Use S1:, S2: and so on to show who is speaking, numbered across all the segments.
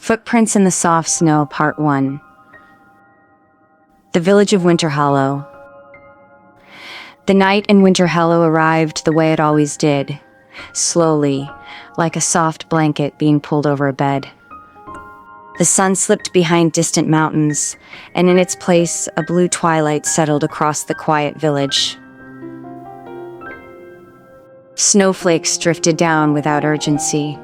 S1: Footprints in the Soft Snow, Part 1. The village of Winterhollow. The night in Winterhollow arrived the way it always did, slowly, like a soft blanket being pulled over a bed. The sun slipped behind distant mountains, and in its place, a blue twilight settled across the quiet village. Snowflakes drifted down without urgency,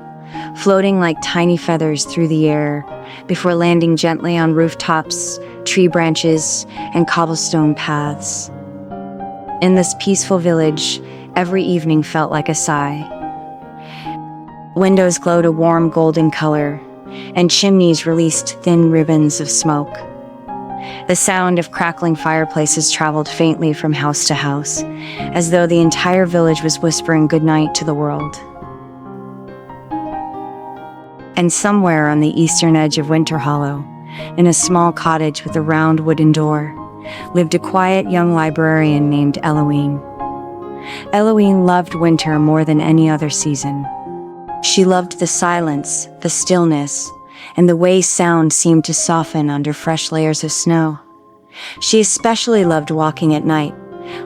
S1: floating like tiny feathers through the air before landing gently on rooftops, tree branches, and cobblestone paths. In this peaceful village, every evening felt like a sigh. Windows glowed a warm golden color, and chimneys released thin ribbons of smoke. The sound of crackling fireplaces traveled faintly from house to house, as though the entire village was whispering goodnight to the world. And somewhere on the eastern edge of Winterhollow, in a small cottage with a round wooden door, lived a quiet young librarian named Elowen. Elowen loved winter more than any other season. She loved the silence, the stillness, and the way sound seemed to soften under fresh layers of snow. She especially loved walking at night,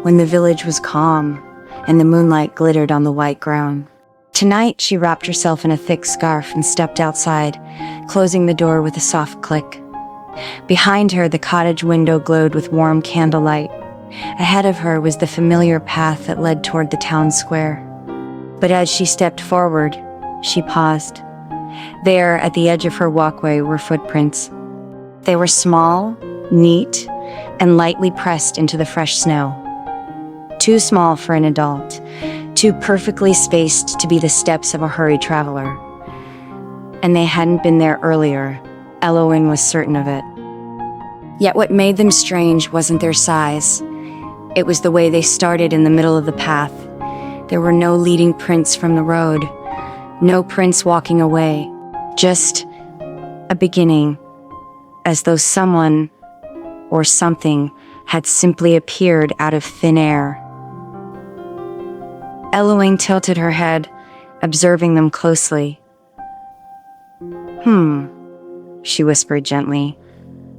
S1: when the village was calm and the moonlight glittered on the white ground. Tonight, she wrapped herself in a thick scarf and stepped outside, closing the door with a soft click. Behind her, the cottage window glowed with warm candlelight. Ahead of her was the familiar path that led toward the town square. But as she stepped forward, she paused. There, at the edge of her walkway, were footprints. They were small, neat, and lightly pressed into the fresh snow. Too small for an adult, too perfectly spaced to be the steps of a hurried traveler. And they hadn't been there earlier. Elowen was certain of it. Yet what made them strange wasn't their size. It was the way they started in the middle of the path. There were no leading prints from the road, no prints walking away, just a beginning, as though someone or something had simply appeared out of thin air. Elowen tilted her head, observing them closely. She whispered gently,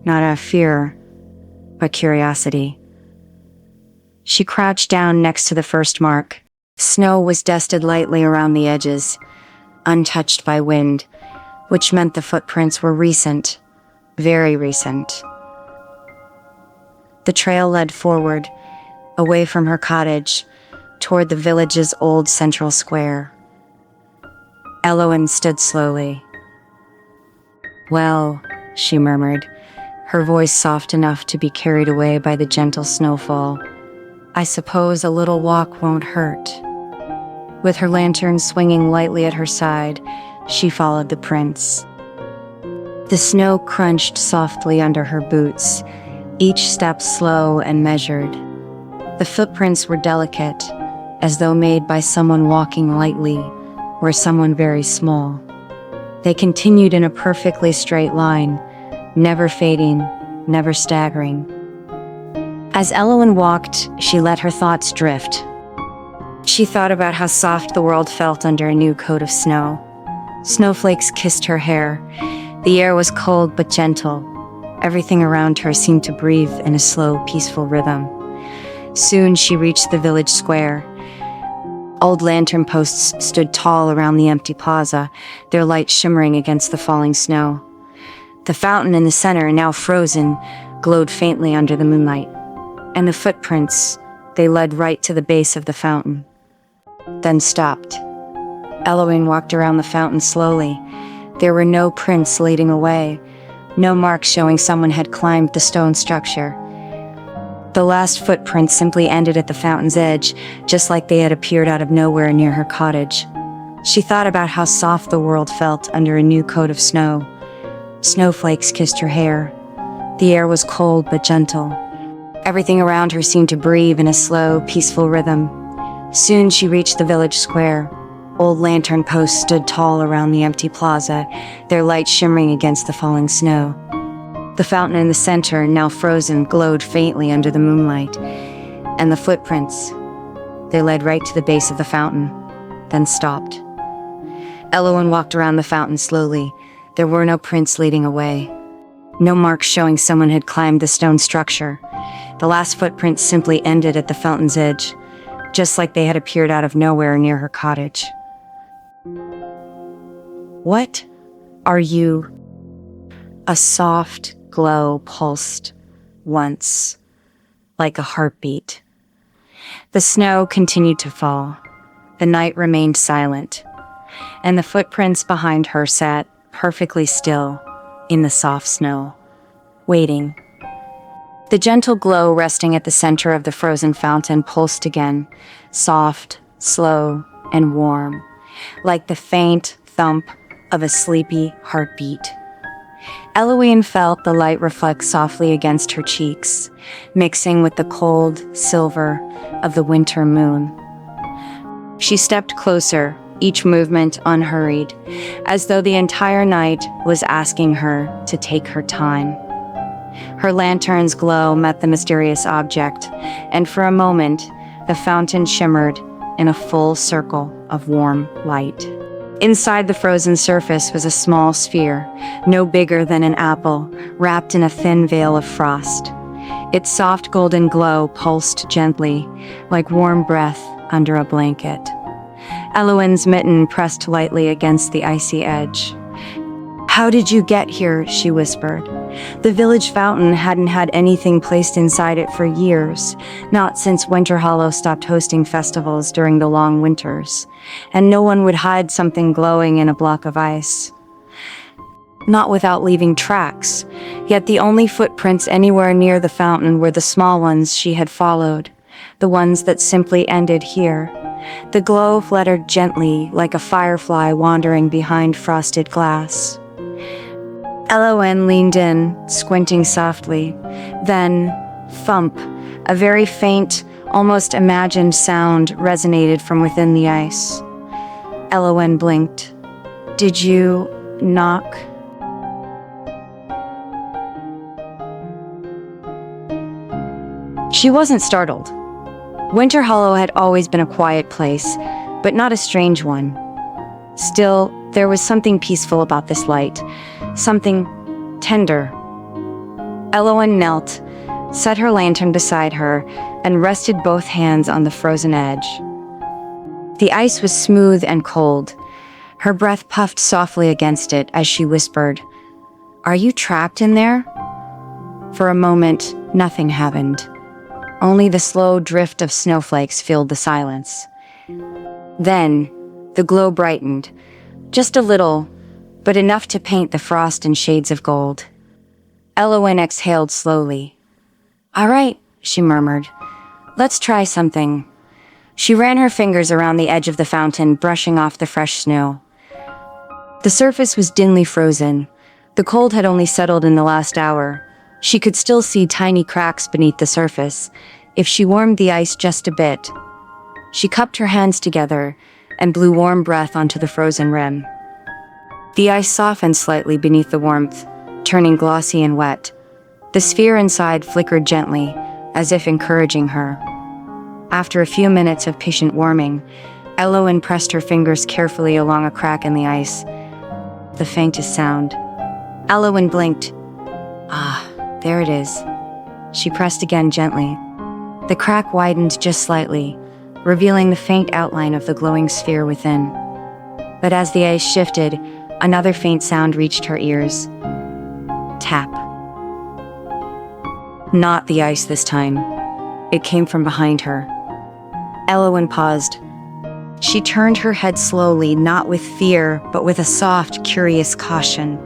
S1: not out of fear, but curiosity. She crouched down next to the first mark. Snow was dusted lightly around the edges, untouched by wind, which meant the footprints were recent, very recent. The trail led forward, away from her cottage, toward the village's old central square. Elowen stood slowly. "Well," she murmured, her voice soft enough to be carried away by the gentle snowfall, "I suppose a little walk won't hurt." With her lantern swinging lightly at her side, she followed the prints. The snow crunched softly under her boots, each step slow and measured. The footprints were delicate, as though made by someone walking lightly, or someone very small. They continued in a perfectly straight line, never fading, never staggering. As Elowen walked, she let her thoughts drift. She thought about how soft the world felt under a new coat of snow. Snowflakes kissed her hair. The air was cold but gentle. Everything around her seemed to breathe in a slow, peaceful rhythm. Soon she reached the village square. Old lantern posts stood tall around the empty plaza, their light shimmering against the falling snow. The fountain in the center, now frozen, glowed faintly under the moonlight. And the footprints, they led right to the base of the fountain, then stopped. Elowen walked around the fountain slowly. There were no prints leading away, no marks showing someone had climbed the stone structure. The last footprints simply ended at the fountain's edge, just like they had appeared out of nowhere near her cottage. She thought about how soft the world felt under a new coat of snow. Snowflakes kissed her hair. The air was cold but gentle. Everything around her seemed to breathe in a slow, peaceful rhythm. Soon she reached the village square. Old lantern posts stood tall around the empty plaza, their light shimmering against the falling snow. The fountain in the center, now frozen, glowed faintly under the moonlight. And the footprints, they led right to the base of the fountain, then stopped. Elowen walked around the fountain slowly, There were no prints leading away. No marks showing someone had climbed the stone structure. The last footprints simply ended at the fountain's edge, just like they had appeared out of nowhere near her cottage. "What are you?" A soft glow pulsed once, like a heartbeat. The snow continued to fall. The night remained silent, and the footprints behind her sat perfectly still in the soft snow, waiting. The gentle glow resting at the center of the frozen fountain pulsed again, soft, slow, and warm, like the faint thump of a sleepy heartbeat. Elowen felt the light reflect softly against her cheeks, mixing with the cold silver of the winter moon. She stepped closer, each movement unhurried, as though the entire night was asking her to take her time. Her lantern's glow met the mysterious object, and for a moment, the fountain shimmered in a full circle of warm light. Inside the frozen surface was a small sphere, no bigger than an apple, wrapped in a thin veil of frost. Its soft golden glow pulsed gently, like warm breath under a blanket. Elowen's mitten pressed lightly against the icy edge. "How did you get here?" she whispered. The village fountain hadn't had anything placed inside it for years, not since Winter Hollow stopped hosting festivals during the long winters, and no one would hide something glowing in a block of ice. Not without leaving tracks, yet the only footprints anywhere near the fountain were the small ones she had followed, the ones that simply ended here. The glow fluttered gently like a firefly wandering behind frosted glass. Elowen leaned in, squinting softly. Then, thump, a very faint, almost imagined sound resonated from within the ice. Elowen blinked. "Did you knock?" She wasn't startled. Winter Hollow had always been a quiet place, but not a strange one. Still, there was something peaceful about this light, something tender. Elowen knelt, set her lantern beside her, and rested both hands on the frozen edge. The ice was smooth and cold. Her breath puffed softly against it as she whispered, "Are you trapped in there?" For a moment, nothing happened. Only the slow drift of snowflakes filled the silence. Then, the glow brightened, just a little, but enough to paint the frost in shades of gold. Elowen exhaled slowly. "All right," she murmured. "Let's try something." She ran her fingers around the edge of the fountain, brushing off the fresh snow. The surface was dimly frozen. The cold had only settled in the last hour. She could still see tiny cracks beneath the surface, if she warmed the ice just a bit. She cupped her hands together and blew warm breath onto the frozen rim. The ice softened slightly beneath the warmth, turning glossy and wet. The sphere inside flickered gently, as if encouraging her. After a few minutes of patient warming, Elowen pressed her fingers carefully along a crack in the ice. The faintest sound. Elowen blinked. "Ah, there it is." She pressed again gently. The crack widened just slightly, revealing the faint outline of the glowing sphere within. But as the ice shifted, another faint sound reached her ears. Tap. Not the ice this time. It came from behind her. Elowen paused. She turned her head slowly, not with fear, but with a soft, curious caution.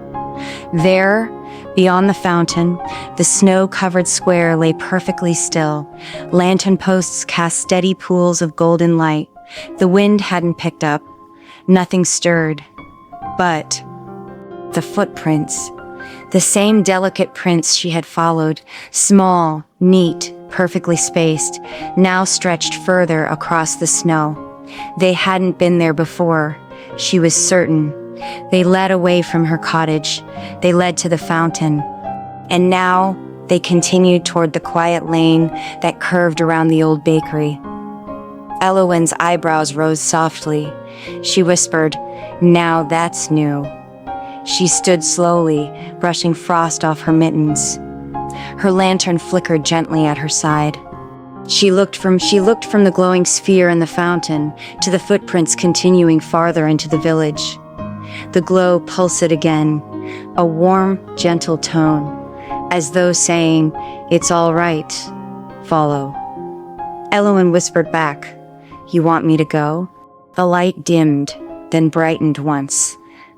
S1: There, beyond the fountain, the snow-covered square lay perfectly still. Lantern posts cast steady pools of golden light. The wind hadn't picked up. Nothing stirred. But the footprints, the same delicate prints she had followed, small, neat, perfectly spaced, now stretched further across the snow. They hadn't been there before, she was certain. They led away from her cottage. They led to the fountain. And now they continued toward the quiet lane that curved around the old bakery. Elowen's eyebrows rose softly. She whispered, "Now that's new." She stood slowly, brushing frost off her mittens. Her lantern flickered gently at her side. She looked from the glowing sphere in the fountain to the footprints continuing farther into the village. The glow pulsed again, a warm, gentle tone, as though saying, "It's all right. Follow." Elowen whispered back, "You want me to go?" The light dimmed, then brightened once,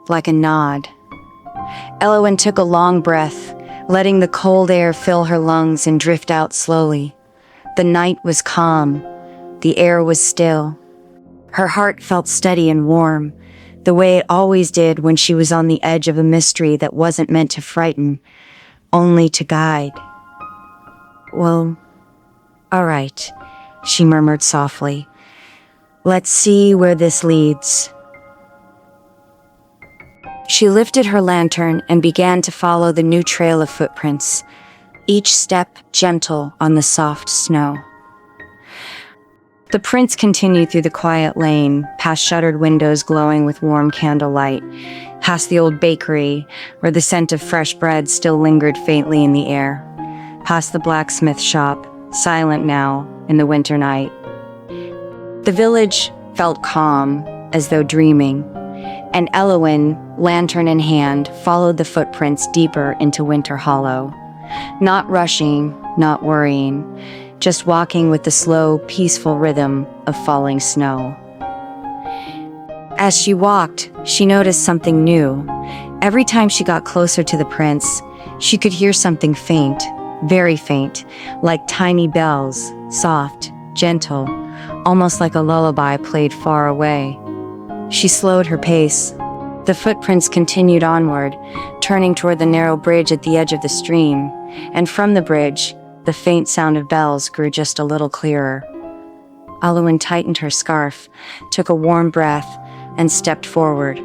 S1: like a nod. Elowen took a long breath, letting the cold air fill her lungs and drift out slowly. The night was calm. The air was still. Her heart felt steady and warm, the way it always did when she was on the edge of a mystery that wasn't meant to frighten, only to guide. "Well, all right," she murmured softly. "Let's see where this leads." She lifted her lantern and began to follow the new trail of footprints, each step gentle on the soft snow. The prints continued through the quiet lane, past shuttered windows glowing with warm candlelight, past the old bakery, where the scent of fresh bread still lingered faintly in the air, past the blacksmith shop, silent now in the winter night. The village felt calm, as though dreaming, and Elowen, lantern in hand, followed the footprints deeper into Winter Hollow. Not rushing, not worrying, just walking with the slow, peaceful rhythm of falling snow. As she walked, she noticed something new. Every time she got closer to the prints, she could hear something faint, very faint, like tiny bells, soft, gentle, almost like a lullaby played far away. She slowed her pace. The footprints continued onward, turning toward the narrow bridge at the edge of the stream, and from the bridge, the faint sound of bells grew just a little clearer. Elowen tightened her scarf, took a warm breath, and stepped forward.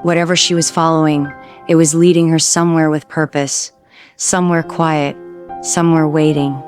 S1: Whatever she was following, it was leading her somewhere with purpose, somewhere quiet, somewhere waiting.